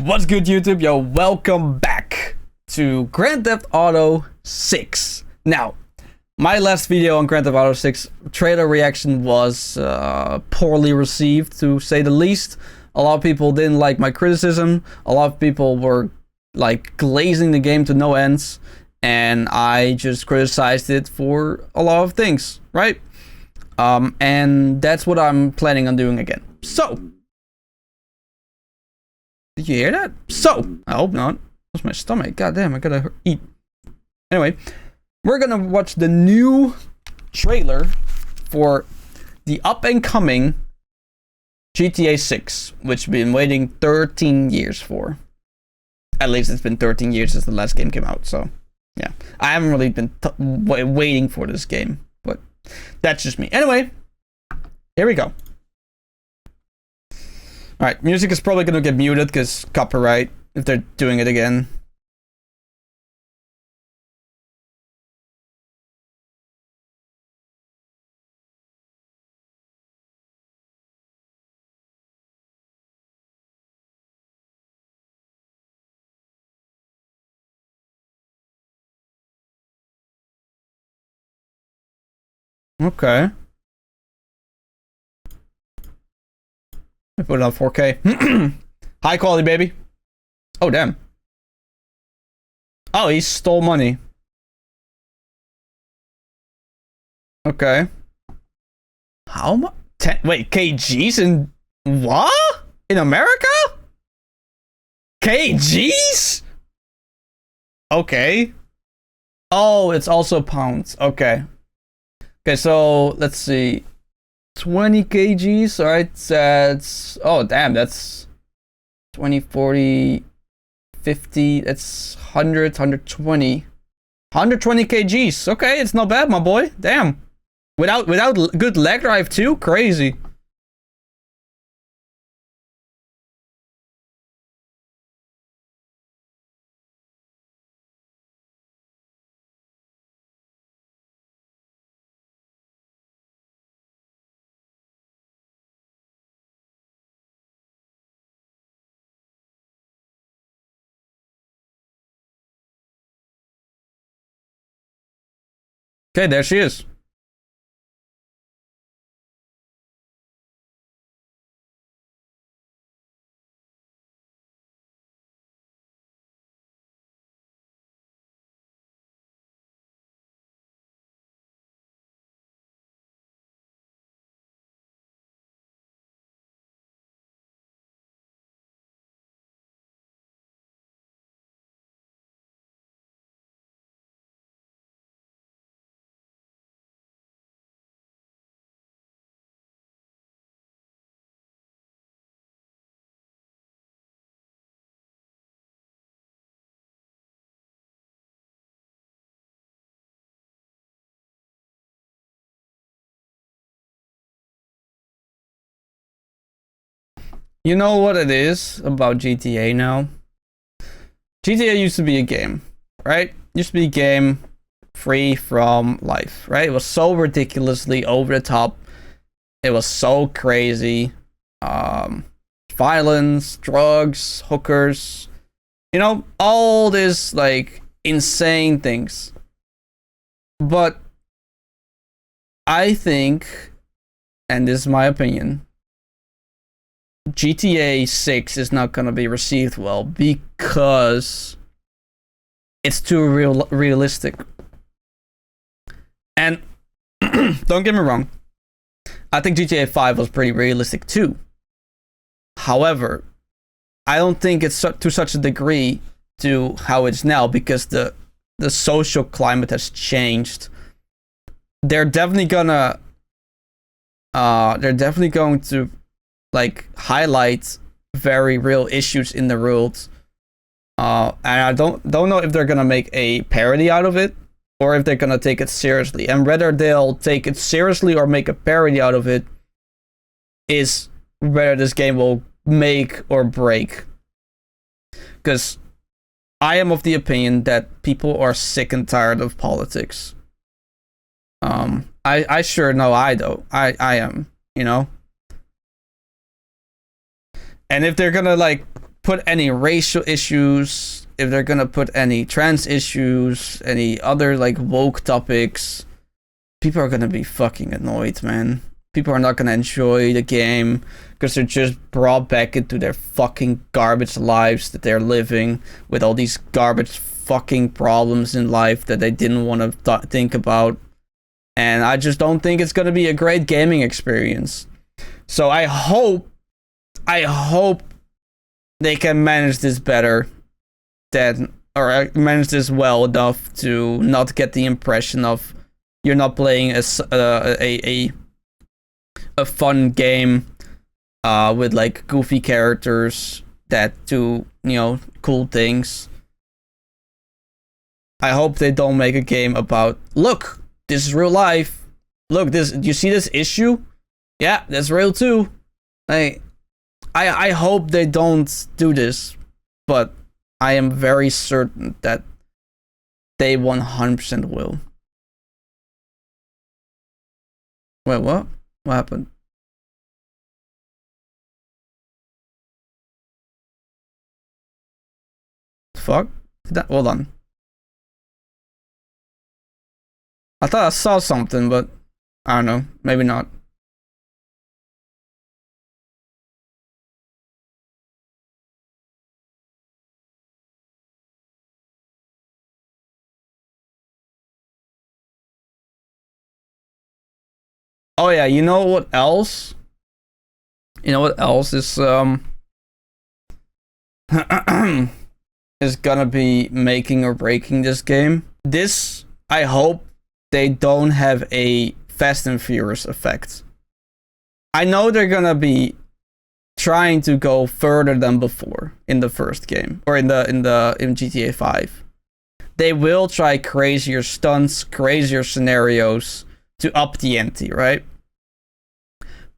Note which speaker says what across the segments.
Speaker 1: What's good, YouTube? Yo, welcome back to Grand Theft Auto 6. Now, my last video on Grand Theft Auto 6 trailer reaction was poorly received, to say the least. A lot of people didn't like my criticism. A lot of people were like glazing the game to no ends, and I just criticized it for a lot of things, right? And that's what I'm planning on doing again. So, did you hear that? So, I hope not. That's my stomach. God damn, I gotta eat. Anyway, we're gonna watch the new trailer for the up and coming GTA 6, which we've been waiting 13 years for. At least it's been 13 years since the last game came out, so yeah. I haven't really been waiting for this game, but that's just me. Anyway, here we go. Alright, music is probably gonna get muted because copyright if they're doing it again. Okay. I put it on 4K. High quality, baby. Oh, damn. Oh, he stole money. Okay. How much? Wait, KGs in what? In America? KGs? Okay. Oh, it's also pounds. Okay. Okay, so let's see. 20 kgs, alright, that's, oh damn, that's 20, 40, 50, that's 100, 120 kgs. Okay, it's not bad, my boy. Damn. Without good leg drive too? Crazy. Okay, there she is. You know what it is about GTA now? GTA used to be a game, right? Used to be a game free from life, right? It was so ridiculously over the top. It was so crazy. Violence, drugs, hookers, you know, all this like insane things. But I think, and this is my opinion, GTA 6 is not gonna be received well because it's too realistic. And don't get me wrong, I think GTA 5 was pretty realistic too. However, I don't think it's to such a degree to how it's now, because the social climate has changed. They're definitely going to like highlight very real issues in the world. And I don't know if they're gonna make a parody out of it, or if they're gonna take it seriously. And whether they'll take it seriously or make a parody out of it is whether this game will make or break. Because I am of the opinion that people are sick and tired of politics. I sure know I am, you know? And if they're gonna like put any racial issues, if they're gonna put any trans issues, any other like woke topics, people are gonna be fucking annoyed, man. People are not gonna enjoy the game because they're just brought back into their fucking garbage lives that they're living with all these garbage fucking problems in life that they didn't want to think about. And I just don't think it's gonna be a great gaming experience. So I hope they can manage this better or manage this well enough to not get the impression of you're not playing a fun game with like goofy characters that do, you know, cool things. I hope they don't make a game about, look, this is real life. Look, this, you see this issue? Yeah, that's real too. I hope they don't do this, but I am very certain that they 100% will. Wait, what? What happened? Fuck? Hold on. I thought I saw something, but I don't know. Maybe not. Oh yeah, you know what else? You know what else is is gonna be making or breaking this game? This, I hope they don't have a Fast and Furious effect. I know they're gonna be trying to go further than before in the first game or in GTA 5. They will try crazier stunts, crazier scenarios to up the ante, right?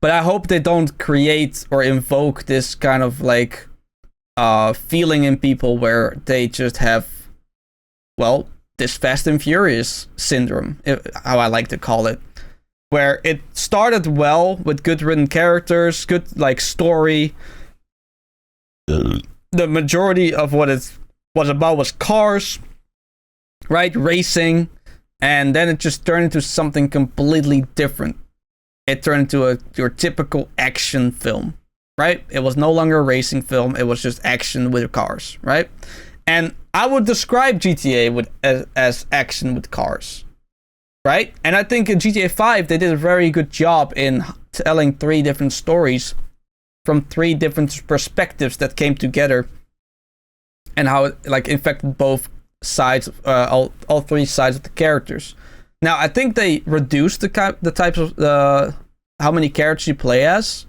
Speaker 1: But I hope they don't create or invoke this kind of like feeling in people where they just have, well, this Fast and Furious syndrome, how I like to call it, where it started well with good written characters, good like story. The majority of what it was about was cars, right? Racing. And then it just turned into something completely different. It turned into your typical action film, right? It was no longer a racing film. It was just action with cars, right? And I would describe GTA as action with cars, right? And I think in GTA 5, they did a very good job in telling 3 different stories from 3 different perspectives that came together and how it like infected both sides, all 3 sides of the characters. Now I think they reduced the types of how many characters you play as.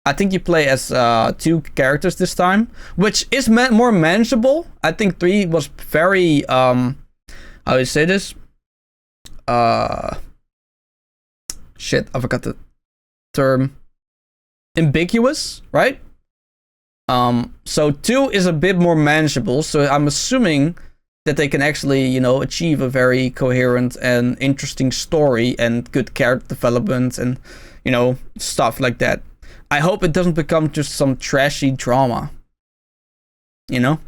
Speaker 1: I think you play as 2 characters this time, which is more manageable. I think 3 was very how do you say this? Shit, I forgot the term. Ambiguous, right? So 2 is a bit more manageable. So I'm assuming that they can actually, you know, achieve a very coherent and interesting story and good character development and, you know, stuff like that. I hope it doesn't become just some trashy drama, you know?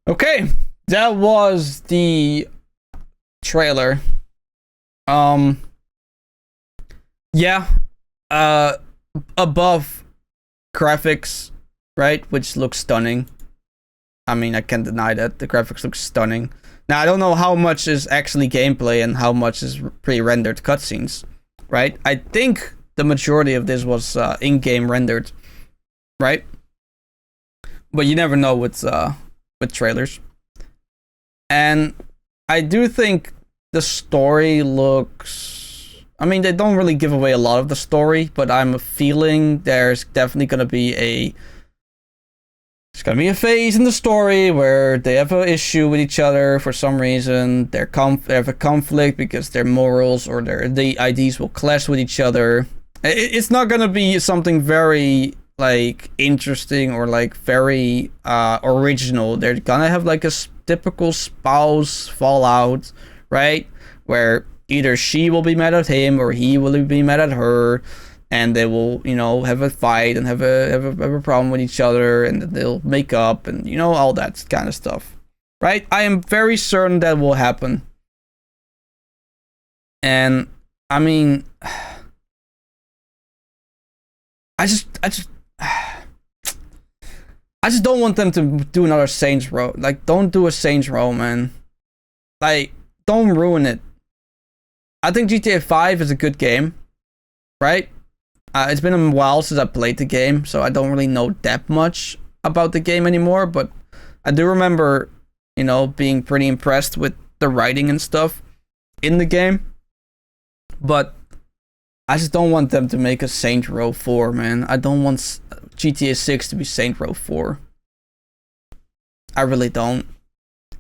Speaker 1: Okay, that was the trailer. Yeah, above graphics, right, which looks stunning. I mean, I can't deny that the graphics look stunning. Now I don't know how much is actually gameplay and how much is pre-rendered cutscenes, right? I think the majority of this was in-game rendered, right? but you never know with trailers. And I do think the story looks. I mean, they don't really give away a lot of the story, but I'm feeling there's definitely gonna be a. There's gonna be a phase in the story where they have an issue with each other for some reason. They have a conflict because their morals or the ideas will clash with each other. It's not gonna be something very like interesting or like very original. They're gonna have like a typical spouse fallout, right? Where either she will be mad at him or he will be mad at her, and they will, you know, have a fight and have a problem with each other, and they'll make up and, you know, all that kind of stuff, right? I am very certain that will happen. And I mean, I just don't want them to do another Saints Row. Like, don't do a Saints Row, man. Like, don't ruin it. I think GTA 5 is a good game, right? It's been a while since I played the game, so I don't really know that much about the game anymore, but I do remember, you know, being pretty impressed with the writing and stuff in the game. But I just don't want them to make a Saints Row 4, man. I don't want GTA 6 to be Saints Row 4. I really don't.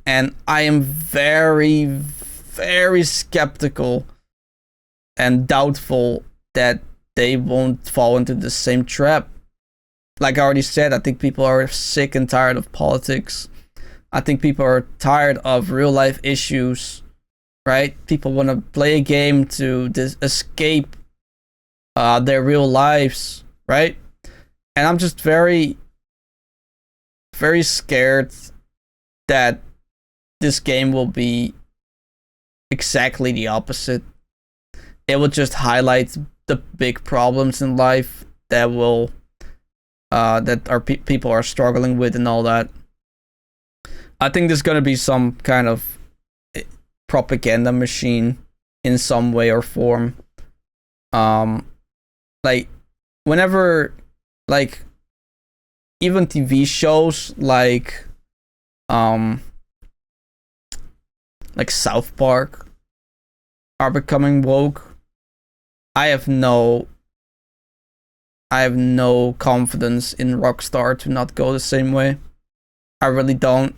Speaker 1: And I am very, very skeptical and doubtful that they won't fall into the same trap. Like I already said, I think people are sick and tired of politics. I think people are tired of real life issues, right? People want to play a game to escape their real lives, right? And I'm just very, very scared that this game will be exactly the opposite. It will just highlight the big problems in life that will that our people are struggling with and all that. I think there's gonna be some kind of propaganda machine in some way or form. Like whenever, like even TV shows like South Park are becoming woke. I have no confidence in Rockstar to not go the same way. I really don't.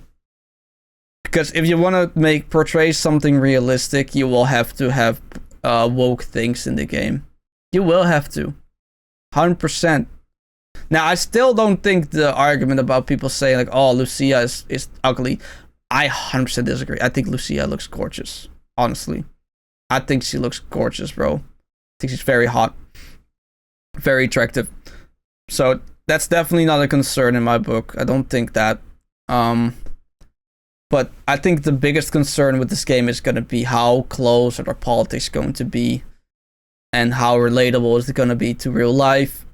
Speaker 1: Because if you want to portray something realistic, you will have to have woke things in the game. You will have to. 100%. Now, I still don't think the argument about people saying like, oh, Lucia is ugly. I 100% disagree. I think Lucia looks gorgeous. Honestly. I think she looks gorgeous, bro. I think she's very hot. Very attractive. So that's definitely not a concern in my book. I don't think that. But I think the biggest concern with this game is going to be how close are the politics going to be, and how relatable is it going to be to real life,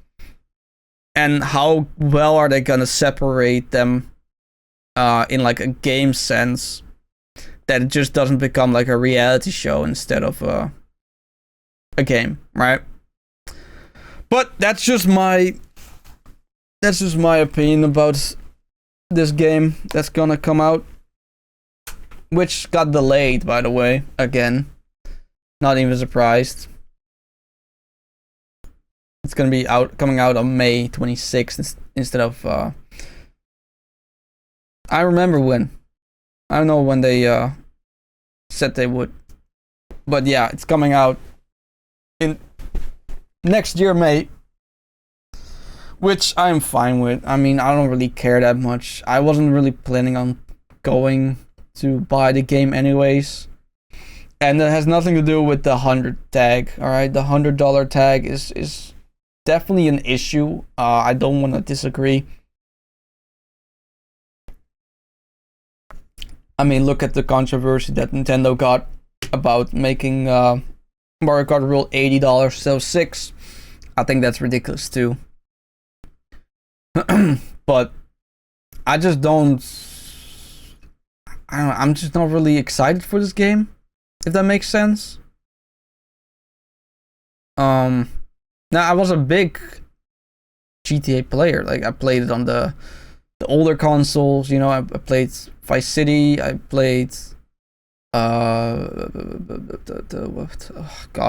Speaker 1: and how well are they going to separate them in like a game sense, that it just doesn't become like a reality show instead of a game, right? But that's just my opinion about this game that's gonna come out, which got delayed, by the way, again. Not even surprised. It's gonna be coming out on May 26th instead of I remember when. I don't know when they said they would. But yeah, it's coming out in next year, May. Which I'm fine with. I mean, I don't really care that much. I wasn't really planning on going to buy the game anyways. And it has nothing to do with the 100 tag, alright? The $100 tag is definitely an issue. I don't want to disagree. I mean, look at the controversy that Nintendo got about making Mario Kart Rule $80, so $6. I think that's ridiculous too. But I just don't. I don't know. I'm just not really excited for this game, if that makes sense. Now I was a big GTA player. Like I played it on the the older consoles. You know, I played Vice City. I played God,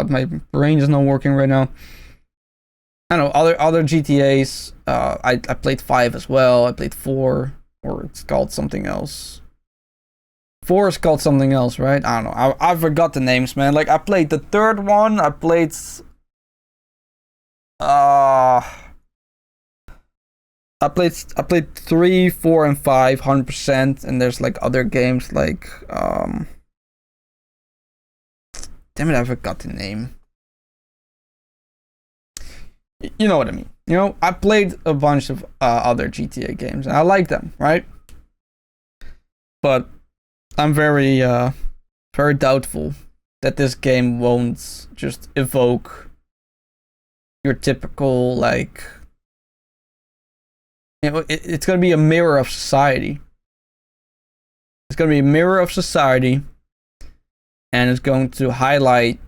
Speaker 1: my brain is not working right now. I don't know, other GTAs. I played 5 as well. I played 4, or it's called something else. 4 is called something else, right? I don't know. I forgot the names, man. Like, I played the 3rd one. I played I played 3, 4, and 5 100%, and there's like other games like damn it, I forgot the name. You know what I mean. You know, I played a bunch of other GTA games, and I like them, right? But I'm very very doubtful that this game won't just evoke your typical, like, you know, it's gonna be a mirror of society. It's gonna be a mirror of society, and it's going to highlight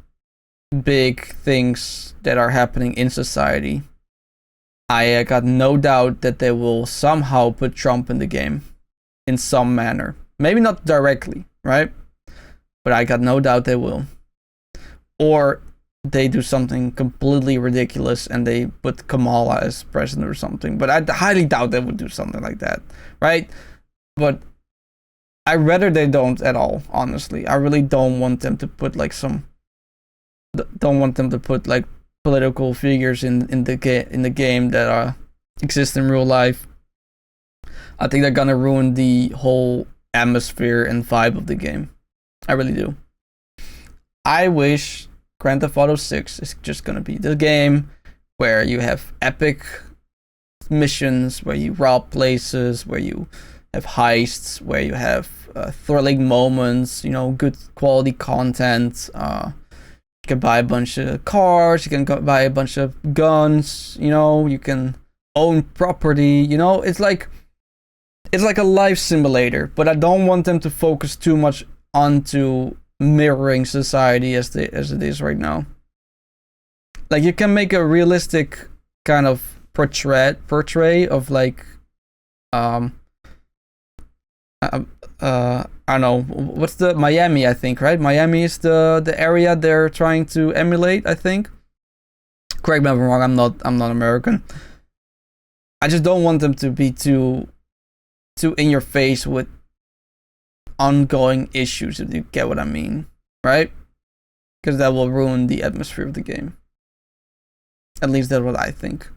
Speaker 1: big things that are happening in society. I got no doubt that they will somehow put Trump in the game in some manner. Maybe not directly, right? But I got no doubt they will. Or they do something completely ridiculous and they put Kamala as president or something. But I highly doubt they would do something like that, right? But I rather they don't at all, honestly. I really don't want them to put like political figures in the game that exist in real life. I think they're gonna ruin the whole atmosphere and vibe of the game. I really do. I wish Grand Theft Auto 6 is just gonna be the game where you have epic missions, where you rob places, where you have heists, where you have thrilling moments, you know, good quality content. You can buy a bunch of cars, you can buy a bunch of guns, you know, you can own property, you know, it's like a life simulator, but I don't want them to focus too much onto mirroring society as it is right now. Like, you can make a realistic kind of portray of like I don't know, what's the Miami, I think, right? Miami is the area they're trying to emulate, I think. Correct me if I'm wrong, I'm not American. I just don't want them to be too in your face with ongoing issues, if you get what I mean, right? Because that will ruin the atmosphere of the game. At least that's what I think.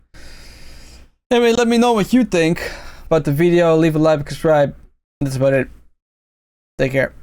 Speaker 1: Anyway, let me know what you think about the video. Leave a like, subscribe. That's about it. Take care.